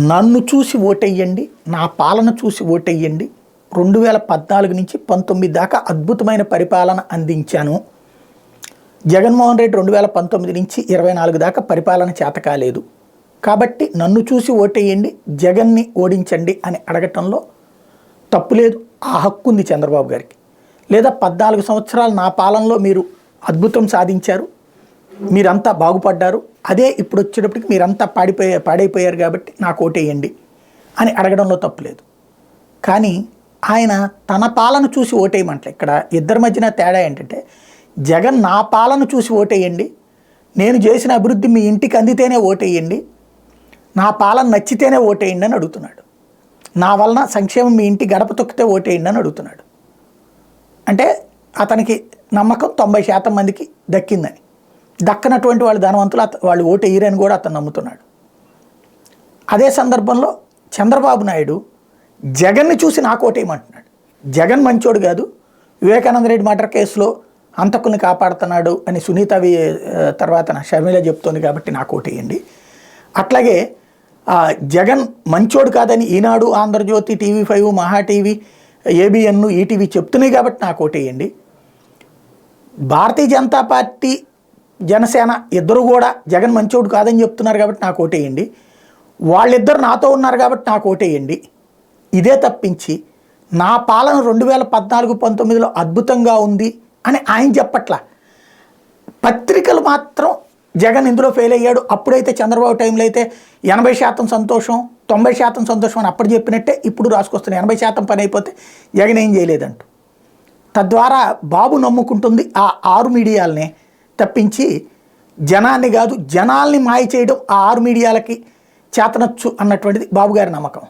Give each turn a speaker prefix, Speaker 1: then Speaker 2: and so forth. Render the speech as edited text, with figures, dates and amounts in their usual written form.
Speaker 1: నన్ను చూసి ఓటెయ్యండి, నా పాలన చూసి ఓటెయ్యండి. 2014 నుంచి 19 దాకా అద్భుతమైన పరిపాలన అందించాను. జగన్మోహన్ రెడ్డి 2019 నుంచి 24 దాకా పరిపాలన చేత కాలేదు. కాబట్టి నన్ను చూసి ఓటెయ్యండి, జగన్ని ఓడించండి అని అడగటంలో తప్పులేదు. ఆ హక్కు ఉంది చంద్రబాబు గారికి. లేదా 14 సంవత్సరాలు నా పాలనలో మీరు అద్భుతం సాధించారు, మీరంతా బాగుపడ్డారు, అదే ఇప్పుడు వచ్చేటప్పటికి మీరంతా పాడైపోయారు కాబట్టి నాకు ఓటేయండి అని అడగడంలో తప్పులేదు. కానీ ఆయన తన పాలన చూసి ఓటేయమంటలే. ఇక్కడ ఇద్దరి మధ్యన తేడా ఏంటంటే, జగన్ నా పాలన చూసి ఓటేయండి, నేను చేసిన అభివృద్ధి మీ ఇంటికి అందితేనే ఓటేయండి, నా పాలన నచ్చితేనే ఓటేయండి అని అడుగుతున్నాడు. నా వలన సంక్షేమం మీ ఇంటి గడప తొక్కితే ఓటేయండి అని అడుగుతున్నాడు. అంటే అతనికి నమ్మకం 90% మందికి దక్కిందని. దక్కనటువంటి వాళ్ళు ధనవంతులు, వాళ్ళు ఓటు వేయరని కూడా అతను నమ్ముతున్నాడు. అదే సందర్భంలో చంద్రబాబు నాయుడు జగన్ని చూసి నాకు ఓటేయమంటున్నాడు. జగన్ మంచోడు కాదు, వివేకానంద రెడ్డి మర్డర్ కేసులో హంతకుల్ని కాపాడుతున్నాడు అని సునీత తర్వాత షర్మిల చెప్తోంది కాబట్టి నాకు ఓటేయండి. అట్లాగే జగన్ మంచోడు కాదని ఈనాడు, ఆంధ్రజ్యోతి, TV5, మహా టీవీ, ABN, ఈటీవీ చెప్తున్నాయి కాబట్టి నాకు ఓటేయండి. భారతీయ జనతా పార్టీ, జనసేన ఇద్దరు కూడా జగన్ మంచోడు కాదని చెప్తున్నారు కాబట్టి నాకు ఓటేయండి. వాళ్ళిద్దరు నాతో ఉన్నారు కాబట్టి నాకు ఓటేయండి. ఇదే తప్పించి నా పాలన 2014-19లో అద్భుతంగా ఉంది అని ఆయన చెప్పట్లా. పత్రికలు మాత్రం జగన్ ఇందులో ఫెయిల్ అయ్యాడు, అప్పుడైతే చంద్రబాబు టైంలో అయితే 80% సంతోషం, 90% సంతోషం అని అప్పుడు చెప్పినట్టే ఇప్పుడు రాసుకొస్తున్నాయి. 80% పని అయిపోతే జగన్ ఏం చేయలేదంటూ. తద్వారా బాబు నమ్ముకుంటుంది ఆ 6 మీడియాలనే తప్పించి జనాన్ని కాదు. జనాల్ని మాయ చేయడం ఆ 6 మీడియాలకి చేతనొచ్చు అన్నటువంటిది బాబు గారి నమ్మకం.